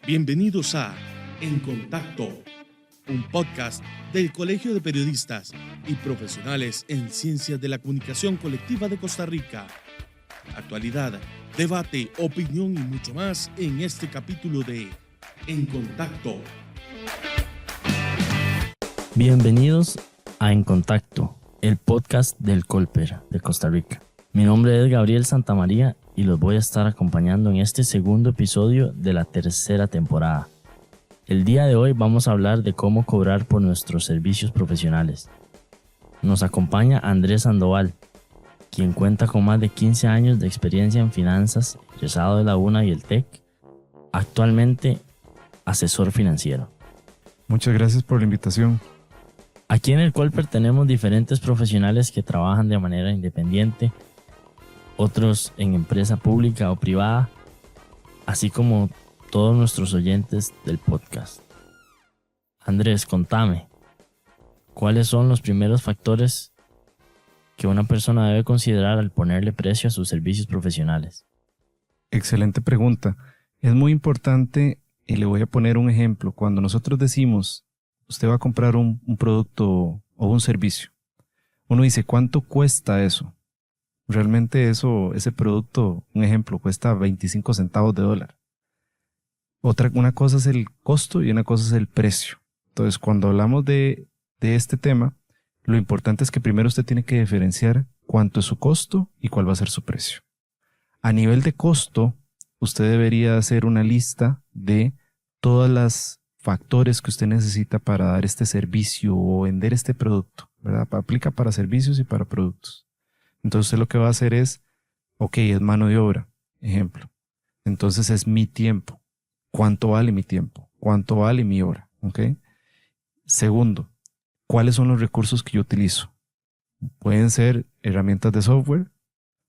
Bienvenidos a En Contacto, un podcast del Colegio de Periodistas y Profesionales en Ciencias de la Comunicación Colectiva de Costa Rica. Actualidad, debate, opinión y mucho más en este capítulo de En Contacto. Bienvenidos a En Contacto, el podcast del Colper de Costa Rica. Mi nombre es Gabriel Santamaría y los voy a estar acompañando en este segundo episodio de la tercera temporada. El día de hoy vamos a hablar de cómo cobrar por nuestros servicios profesionales. Nos acompaña Andrés Sandoval, quien cuenta con más de 15 años de experiencia en finanzas, egresado de la UNA y el TEC, actualmente asesor financiero. Muchas gracias por la invitación. Aquí en el Colper tenemos diferentes profesionales que trabajan de manera independiente, otros en empresa pública o privada, así como todos nuestros oyentes del podcast. Andrés, contame, ¿cuáles son los primeros factores que una persona debe considerar al ponerle precio a sus servicios profesionales? Excelente pregunta. Es muy importante y le voy a poner un ejemplo. Cuando nosotros decimos, usted va a comprar un producto o un servicio, uno dice, ¿cuánto cuesta eso? Realmente ese producto, un ejemplo, cuesta 25 centavos de dólar. Una cosa es el costo y una cosa es el precio. Entonces, cuando hablamos de este tema, lo importante es que primero usted tiene que diferenciar cuánto es su costo y cuál va a ser su precio. A nivel de costo, usted debería hacer una lista de todos los factores que usted necesita para dar este servicio o vender este producto, ¿verdad? Aplica para servicios y para productos. Entonces usted lo que va a hacer es, es mano de obra, ejemplo. Entonces es mi tiempo. ¿Cuánto vale mi tiempo? ¿Cuánto vale mi hora? ¿Okay? Segundo, ¿cuáles son los recursos que yo utilizo? Pueden ser herramientas de software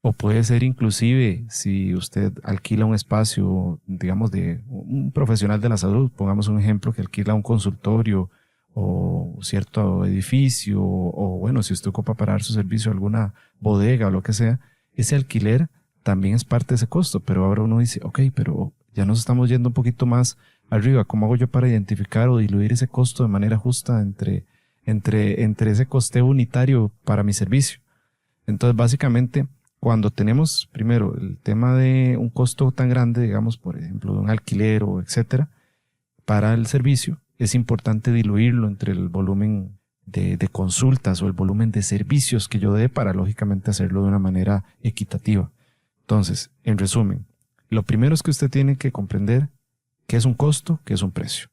o puede ser inclusive si usted alquila un espacio, digamos, de un profesional de la salud, pongamos un ejemplo que alquila un consultorio o cierto edificio o bueno, si usted ocupa para dar su servicio a alguna bodega o lo que sea, ese alquiler también es parte de ese costo, pero ahora uno dice, pero ya nos estamos yendo un poquito más arriba. ¿Cómo hago yo para identificar o diluir ese costo de manera justa entre ese costeo unitario para mi servicio? Entonces, básicamente, cuando tenemos primero el tema de un costo tan grande, digamos, por ejemplo, de un alquiler o etcétera, para el servicio, es importante diluirlo entre el volumen de consultas o el volumen de servicios que yo dé para, lógicamente, hacerlo de una manera equitativa. Entonces, en resumen, lo primero es que usted tiene que comprender qué es un costo, qué es un precio.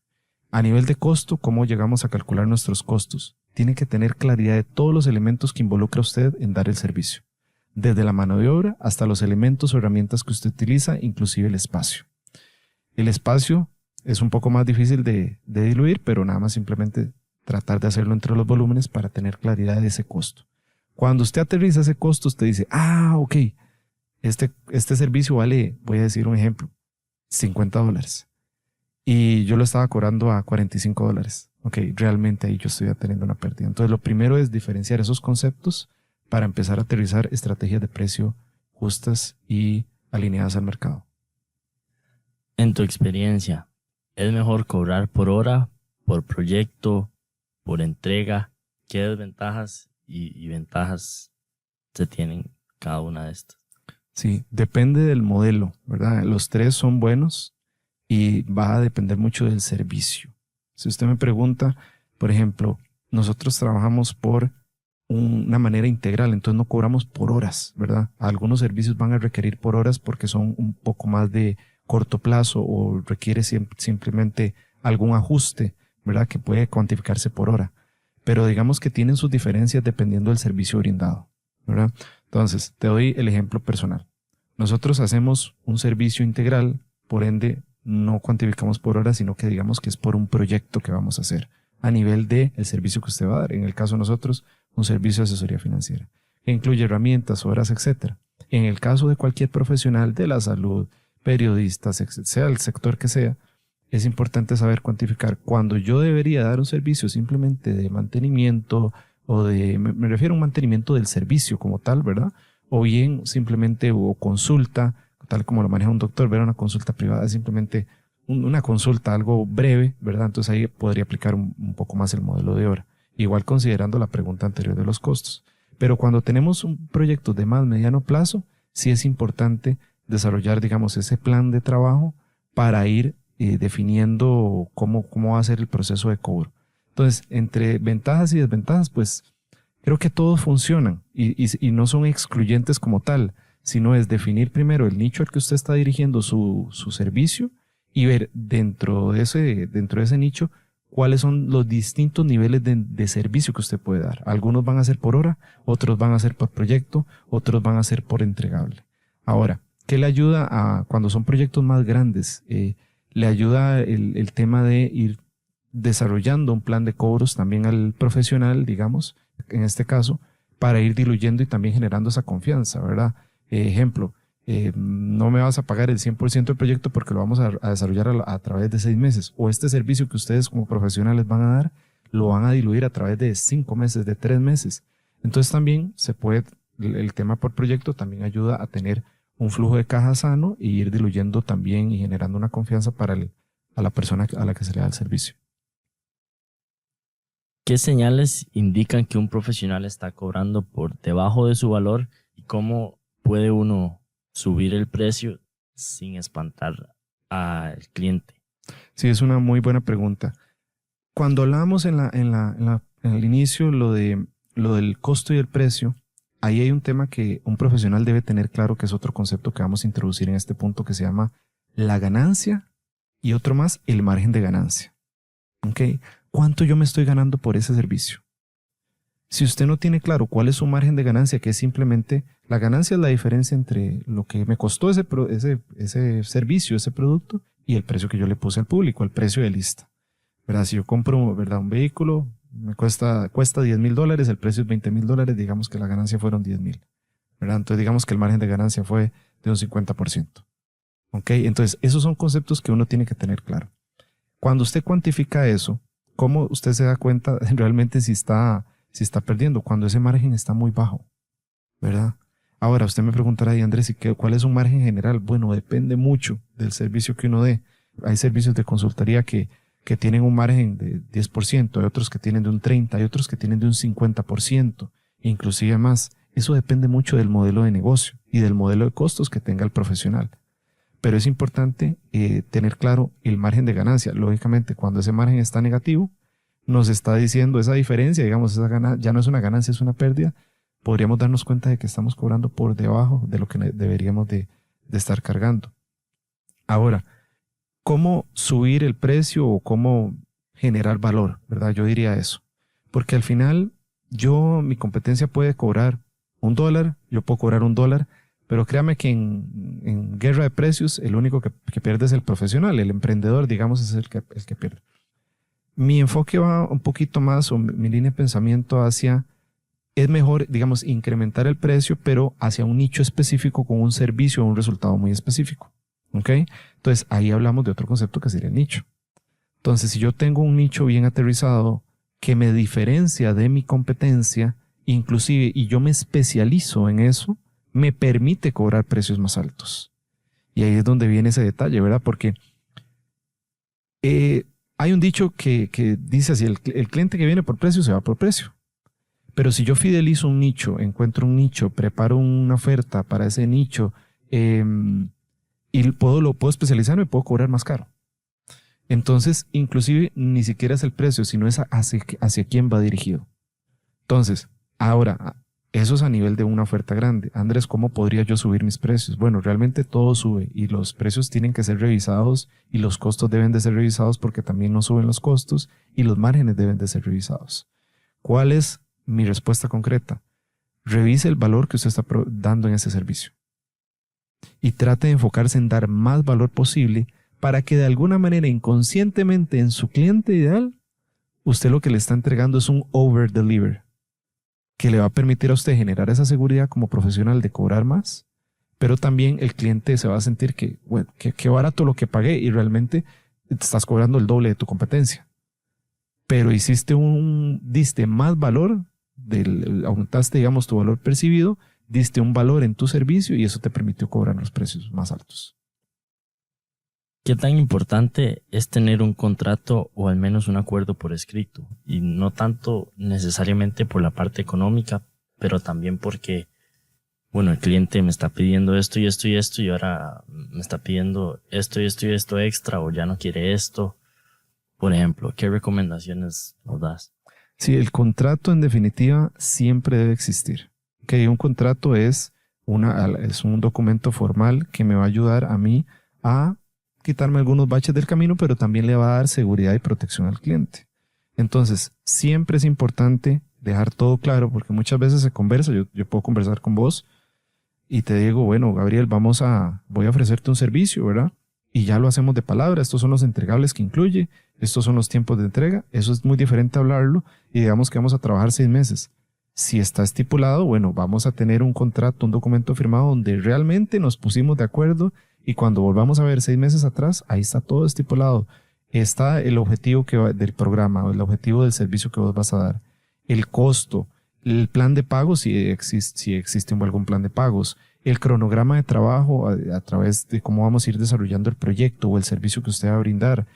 A nivel de costo, ¿cómo llegamos a calcular nuestros costos? Tiene que tener claridad de todos los elementos que involucra usted en dar el servicio. Desde la mano de obra hasta los elementos o herramientas que usted utiliza, inclusive el espacio. El espacio es un poco más difícil de diluir, pero nada más simplemente tratar de hacerlo entre los volúmenes para tener claridad de ese costo. Cuando usted aterriza ese costo, usted dice, este servicio vale, voy a decir un ejemplo, $50 y yo lo estaba cobrando a $45. Realmente ahí yo estoy teniendo una pérdida. Entonces lo primero es diferenciar esos conceptos para empezar a aterrizar estrategias de precio justas y alineadas al mercado. En tu experiencia, ¿es mejor cobrar por hora, por proyecto, por entrega? ¿Qué desventajas y ventajas se tienen cada una de estas? Sí, depende del modelo, ¿verdad? Los tres son buenos y va a depender mucho del servicio. Si usted me pregunta, por ejemplo, nosotros trabajamos por una manera integral, entonces no cobramos por horas, ¿verdad? Algunos servicios van a requerir por horas porque son un poco más de corto plazo o requiere simplemente algún ajuste, ¿verdad? Que puede cuantificarse por hora. Pero digamos que tienen sus diferencias dependiendo del servicio brindado, ¿verdad? Entonces, te doy el ejemplo personal. Nosotros hacemos un servicio integral, por ende, no cuantificamos por hora, sino que digamos que es por un proyecto que vamos a hacer a nivel de el servicio que usted va a dar. En el caso de nosotros, un servicio de asesoría financiera, que incluye herramientas, horas, etc. En el caso de cualquier profesional de la salud, periodistas, sea el sector que sea, es importante saber cuantificar cuando yo debería dar un servicio simplemente de mantenimiento me refiero a un mantenimiento del servicio como tal, ¿verdad? O bien simplemente consulta, tal como lo maneja un doctor, ver una consulta privada es simplemente una consulta, algo breve, ¿verdad? Entonces ahí podría aplicar un poco más el modelo de hora. Igual considerando la pregunta anterior de los costos. Pero cuando tenemos un proyecto de más mediano plazo, sí es importante desarrollar, digamos, ese plan de trabajo para ir definiendo cómo va a ser el proceso de cobro. Entonces, entre ventajas y desventajas, pues creo que todos funcionan y no son excluyentes como tal, sino es definir primero el nicho al que usted está dirigiendo su servicio y ver dentro de ese nicho cuáles son los distintos niveles de servicio que usted puede dar. Algunos van a ser por hora, otros van a ser por proyecto, otros van a ser por entregable. Ahora, ¿qué le ayuda cuando son proyectos más grandes? Le ayuda el tema de ir desarrollando un plan de cobros también al profesional, digamos, en este caso, para ir diluyendo y también generando esa confianza, ¿verdad? Ejemplo, no me vas a pagar el 100% del proyecto porque lo vamos a desarrollar a través de 6 meses. O este servicio que ustedes como profesionales van a dar, lo van a diluir a través de 5 meses, de 3 meses. Entonces también el tema por proyecto también ayuda a tener un flujo de caja sano y ir diluyendo también y generando una confianza a la persona a la que se le da el servicio. ¿Qué señales indican que un profesional está cobrando por debajo de su valor y cómo puede uno subir el precio sin espantar al cliente? Sí, es una muy buena pregunta. Cuando hablábamos en el inicio lo del costo y el precio, ahí hay un tema que un profesional debe tener claro, que es otro concepto que vamos a introducir en este punto, que se llama la ganancia y otro más, el margen de ganancia. ¿Okay? ¿Cuánto yo me estoy ganando por ese servicio? Si usted no tiene claro cuál es su margen de ganancia, que es simplemente la ganancia, es la diferencia entre lo que me costó ese servicio, ese producto, y el precio que yo le puse al público, el precio de lista. ¿Verdad? Si yo compro, ¿verdad?, un vehículo, me cuesta $10,000, el precio es $20,000, digamos que la ganancia fueron 10,000. ¿Verdad? Entonces digamos que el margen de ganancia fue de un 50%. ¿Ok? Entonces esos son conceptos que uno tiene que tener claro. Cuando usted cuantifica eso, ¿cómo usted se da cuenta realmente si está perdiendo? Cuando ese margen está muy bajo, ¿verdad? Ahora, usted me preguntará, Andrés, ¿cuál es un margen general? Bueno, depende mucho del servicio que uno dé. Hay servicios de consultoría que tienen un margen de 10%, hay otros que tienen de un 30%, hay otros que tienen de un 50%, inclusive más. Eso depende mucho del modelo de negocio y del modelo de costos que tenga el profesional. Pero es importante tener claro el margen de ganancia. Lógicamente, cuando ese margen está negativo, nos está diciendo esa diferencia, digamos, ya no es una ganancia, es una pérdida. Podríamos darnos cuenta de que estamos cobrando por debajo de lo que deberíamos de estar cargando. Ahora, ¿cómo subir el precio o cómo generar valor? ¿Verdad? Yo diría eso. Porque al final, mi competencia puede cobrar $1, yo puedo cobrar $1, pero créame que en guerra de precios, el único que pierde es el profesional, el emprendedor, digamos, es el que pierde. Mi enfoque va un poquito más, o mi línea de pensamiento es mejor, digamos, incrementar el precio, pero hacia un nicho específico con un servicio o un resultado muy específico. ¿Ok? Entonces, ahí hablamos de otro concepto que sería el nicho. Entonces, si yo tengo un nicho bien aterrizado que me diferencia de mi competencia, inclusive, y yo me especializo en eso, me permite cobrar precios más altos. Y ahí es donde viene ese detalle, ¿verdad? Porque hay un dicho que dice así, el cliente que viene por precio se va por precio. Pero si yo fidelizo un nicho, encuentro un nicho, preparo una oferta para ese nicho y lo puedo especializar, me puedo cobrar más caro. Entonces, inclusive, ni siquiera es el precio, sino es hacia quién va dirigido. Entonces, ahora, eso es a nivel de una oferta grande. Andrés, ¿cómo podría yo subir mis precios? Bueno, realmente todo sube y los precios tienen que ser revisados y los costos deben de ser revisados porque también no suben los costos y los márgenes deben de ser revisados. ¿Cuál es mi respuesta concreta? Revise el valor que usted está dando en ese servicio y trate de enfocarse en dar más valor posible para que de alguna manera inconscientemente en su cliente ideal, usted lo que le está entregando es un over-deliver, que le va a permitir a usted generar esa seguridad como profesional de cobrar más, pero también el cliente se va a sentir que barato lo que pagué y realmente te estás cobrando el doble de tu competencia. Pero diste más valor, aumentaste, digamos, tu valor percibido, diste un valor en tu servicio y eso te permitió cobrar los precios más altos. ¿Qué tan importante es tener un contrato o al menos un acuerdo por escrito? Y no tanto necesariamente por la parte económica, pero también porque, bueno, el cliente me está pidiendo esto y esto y esto y ahora me está pidiendo esto y esto y esto extra o ya no quiere esto. Por ejemplo, ¿qué recomendaciones nos das? Sí, el contrato en definitiva siempre debe existir. Okay, un contrato es un documento formal que me va a ayudar a mí a quitarme algunos baches del camino, pero también le va a dar seguridad y protección al cliente. Entonces, siempre es importante dejar todo claro, porque muchas veces se conversa, yo puedo conversar con vos y te digo, bueno, Gabriel, voy a ofrecerte un servicio, ¿verdad? Y ya lo hacemos de palabra, estos son los entregables que incluye, estos son los tiempos de entrega, eso es muy diferente a hablarlo y digamos que vamos a trabajar 6 meses. Si está estipulado, bueno, vamos a tener un contrato, un documento firmado donde realmente nos pusimos de acuerdo y cuando volvamos a ver 6 meses atrás, ahí está todo estipulado. Está el objetivo del programa, el objetivo del servicio que vos vas a dar, el costo, el plan de pagos, si existe algún plan de pagos, el cronograma de trabajo a través de cómo vamos a ir desarrollando el proyecto o el servicio que usted va a brindar,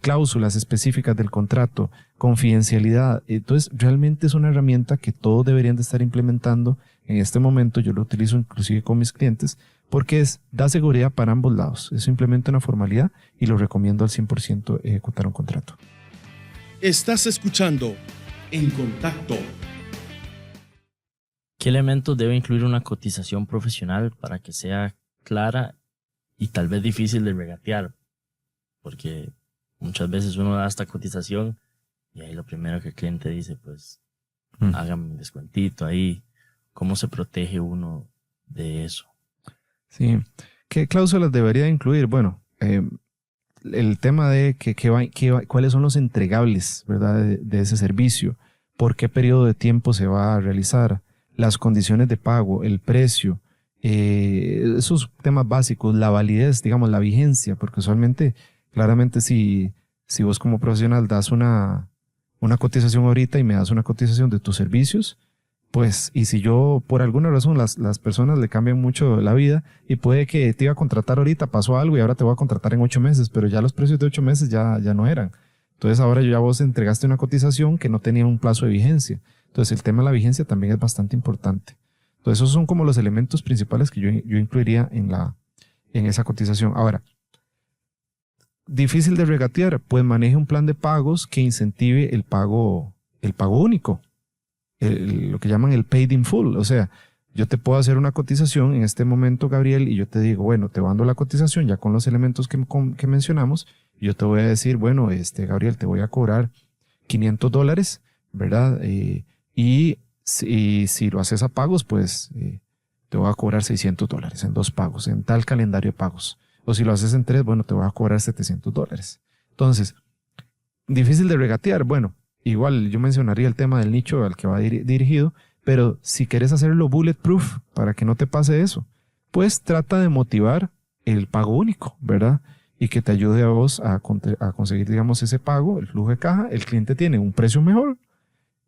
cláusulas específicas del contrato, confidencialidad. Entonces, realmente es una herramienta que todos deberían de estar implementando. En este momento yo lo utilizo inclusive con mis clientes porque da seguridad para ambos lados. Es simplemente una formalidad y lo recomiendo al 100% ejecutar un contrato. Estás escuchando En Contacto. ¿Qué elementos debe incluir una cotización profesional para que sea clara y tal vez difícil de regatear? Porque muchas veces uno da esta cotización y ahí lo primero que el cliente dice, pues, hágame un descuentito ahí. ¿Cómo se protege uno de eso? Sí. ¿Qué cláusulas debería incluir? Bueno, el tema de cuáles son los entregables, ¿verdad? De ese servicio, por qué periodo de tiempo se va a realizar, las condiciones de pago, el precio, esos temas básicos, la validez, digamos, la vigencia, porque usualmente, claramente, si vos como profesional das una cotización ahorita y me das una cotización de tus servicios, pues, y si yo, por alguna razón, las personas le cambian mucho la vida y puede que te iba a contratar ahorita, pasó algo y ahora te voy a contratar en 8 meses, pero ya los precios de 8 meses ya no eran. Entonces ahora ya vos entregaste una cotización que no tenía un plazo de vigencia. Entonces el tema de la vigencia también es bastante importante. Entonces esos son como los elementos principales que yo incluiría en esa cotización. Ahora, difícil de regatear, pues maneje un plan de pagos que incentive el pago único. Lo que llaman el paid in full. O sea, yo te puedo hacer una cotización en este momento, Gabriel, y yo te digo, bueno, te mando la cotización ya con los elementos que mencionamos. Y yo te voy a decir, bueno, Gabriel, te voy a cobrar $500, ¿verdad? Y si lo haces a pagos, pues te voy a cobrar $600 en 2 pagos, en tal calendario de pagos. O si lo haces en 3, bueno, te voy a cobrar $700. Entonces, difícil de regatear, bueno. Igual yo mencionaría el tema del nicho al que va dirigido, pero si quieres hacerlo bulletproof para que no te pase eso, pues trata de motivar el pago único, ¿verdad? Y que te ayude a vos a conseguir, digamos, ese pago, el flujo de caja. El cliente tiene un precio mejor,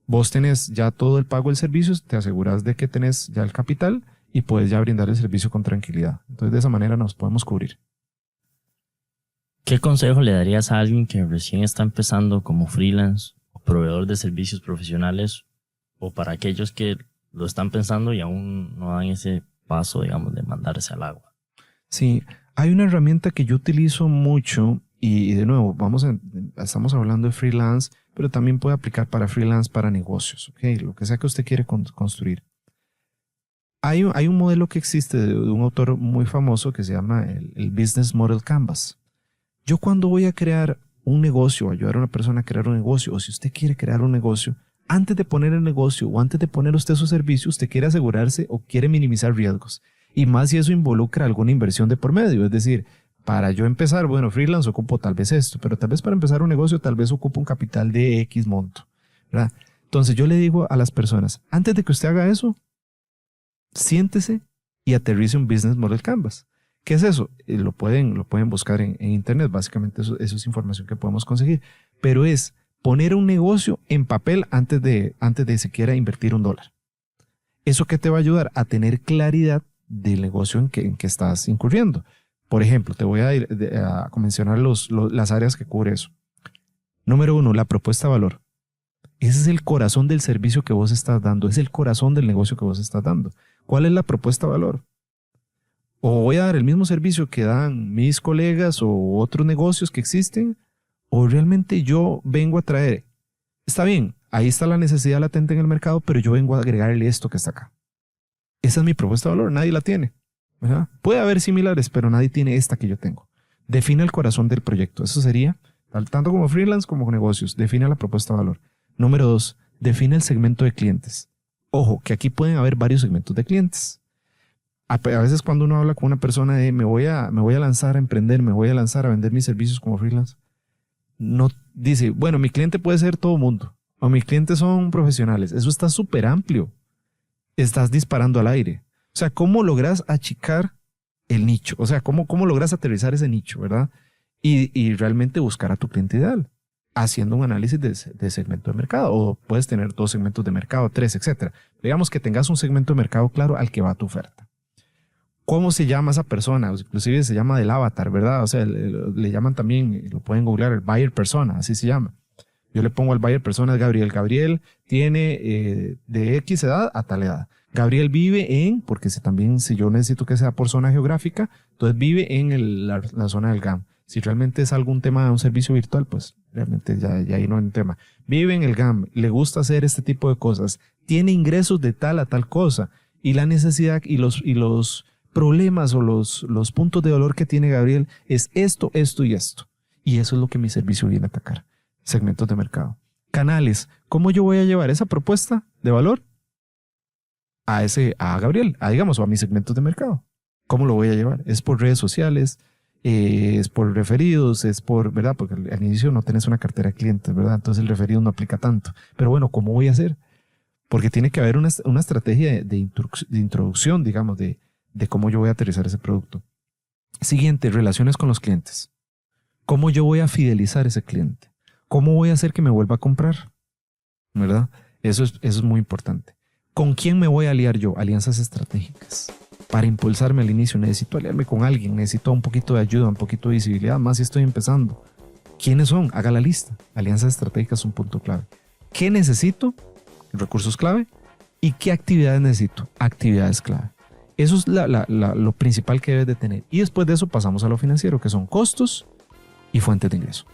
vos tenés ya todo el pago del servicio, te aseguras de que tenés ya el capital y puedes ya brindar el servicio con tranquilidad. Entonces de esa manera nos podemos cubrir. ¿Qué consejo le darías a alguien que recién está empezando como freelance o proveedor de servicios profesionales, o para aquellos que lo están pensando y aún no dan ese paso, digamos, de mandarse al agua? Sí, hay una herramienta que yo utilizo mucho y de nuevo, estamos hablando de freelance, pero también puede aplicar para freelance, para negocios, ¿ok? Lo que sea que usted quiere construir. Hay un modelo que existe de un autor muy famoso que se llama el Business Model Canvas. Yo cuando voy a crear un negocio, ayudar a una persona a crear un negocio, o si usted quiere crear un negocio, antes de poner el negocio o antes de poner usted su servicio, usted quiere asegurarse o quiere minimizar riesgos. Y más si eso involucra alguna inversión de por medio. Es decir, para yo empezar, bueno, freelance ocupo tal vez esto, pero tal vez para empezar un negocio tal vez ocupo un capital de X monto, ¿verdad? Entonces yo le digo a las personas, antes de que usted haga eso, siéntese y aterrice un Business Model Canvas. ¿Qué es eso? Lo pueden buscar en internet. Básicamente eso es información que podemos conseguir. Pero es poner un negocio en papel antes de siquiera invertir $1. ¿Eso qué te va a ayudar? A tener claridad del negocio en que estás incurriendo. Por ejemplo, te voy a mencionar las áreas que cubre eso. Número 1, la propuesta de valor. Ese es el corazón del servicio que vos estás dando, es el corazón del negocio que vos estás dando. ¿Cuál es la propuesta de valor? O voy a dar el mismo servicio que dan mis colegas o otros negocios que existen, o realmente yo vengo a traer, está bien, ahí está la necesidad latente en el mercado, pero yo vengo a agregarle esto que está acá. Esa es mi propuesta de valor, nadie la tiene, ¿verdad? Puede haber similares, pero nadie tiene esta que yo tengo. Define el corazón del proyecto, eso sería, tanto como freelance como negocios, define la propuesta de valor. Número 2, define el segmento de clientes. Ojo, que aquí pueden haber varios segmentos de clientes. A veces cuando uno habla con una persona de me voy a lanzar a emprender, me voy a lanzar a vender mis servicios como freelance, no dice, bueno, mi cliente puede ser todo mundo, o mis clientes son profesionales. Eso está súper amplio. Estás disparando al aire. O sea, ¿cómo logras achicar el nicho? O sea, ¿cómo logras aterrizar ese nicho, verdad? Y realmente buscar a tu cliente ideal, haciendo un análisis de segmento de mercado. O puedes tener 2 segmentos de mercado, 3, etc. Digamos que tengas un segmento de mercado claro al que va tu oferta. ¿Cómo se llama esa persona? Inclusive se llama del avatar, ¿verdad? O sea, le llaman también, lo pueden googlear, el buyer persona, así se llama. Yo le pongo al buyer persona, es Gabriel. Gabriel tiene de X edad a tal edad. Gabriel vive en, porque si yo necesito que sea por zona geográfica, entonces vive en la zona del GAM. Si realmente es algún tema de un servicio virtual, pues realmente ya ahí no hay un tema. Vive en el GAM, le gusta hacer este tipo de cosas, tiene ingresos de tal a tal cosa, y la necesidad y los problemas o los puntos de dolor que tiene Gabriel es esto, esto y esto. Y eso es lo que mi servicio viene a atacar. Segmentos de mercado. Canales. ¿Cómo yo voy a llevar esa propuesta de valor a Gabriel, digamos, o a mis segmentos de mercado? ¿Cómo lo voy a llevar? ¿Es por redes sociales? ¿Es por referidos? ¿Es por, verdad? Porque al inicio no tenés una cartera de clientes, ¿verdad? Entonces el referido no aplica tanto. Pero bueno, ¿cómo voy a hacer? Porque tiene que haber una estrategia de introducción, digamos, de cómo yo voy a aterrizar ese producto. Siguiente, relaciones con los clientes. ¿Cómo yo voy a fidelizar a ese cliente? ¿Cómo voy a hacer que me vuelva a comprar? ¿Verdad? Eso es muy importante. ¿Con quién me voy a aliar yo? Alianzas estratégicas. Para impulsarme al inicio necesito aliarme con alguien, necesito un poquito de ayuda, un poquito de visibilidad, más si estoy empezando. ¿Quiénes son? Haga la lista. Alianzas estratégicas es un punto clave. ¿Qué necesito? Recursos clave. ¿Y qué actividades necesito? Actividades clave. Eso es lo principal que debes de tener. Y después de eso pasamos a lo financiero, que son costos y fuentes de ingreso.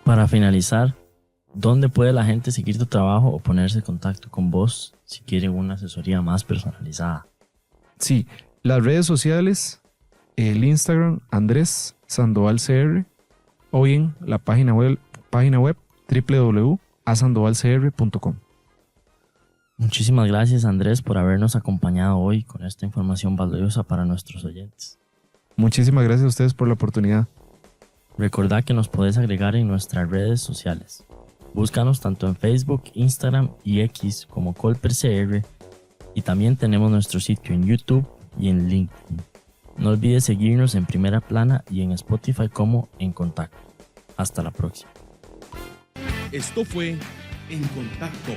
Para finalizar, ¿dónde puede la gente seguir tu trabajo o ponerse en contacto con vos si quiere una asesoría más personalizada? Sí, las redes sociales, el Instagram, Andrés Sandoval CR, o bien la página web www.asandovalcr.com. Muchísimas gracias, Andrés, por habernos acompañado hoy con esta información valiosa para nuestros oyentes. Muchísimas gracias a ustedes por la oportunidad. Recordá que nos podés agregar en nuestras redes sociales. Búscanos tanto en Facebook, Instagram y X como ColperCR, y también tenemos nuestro sitio en YouTube y en LinkedIn. No olvides seguirnos en Primera Plana y en Spotify como En Contacto. Hasta la próxima. Esto fue En Contacto.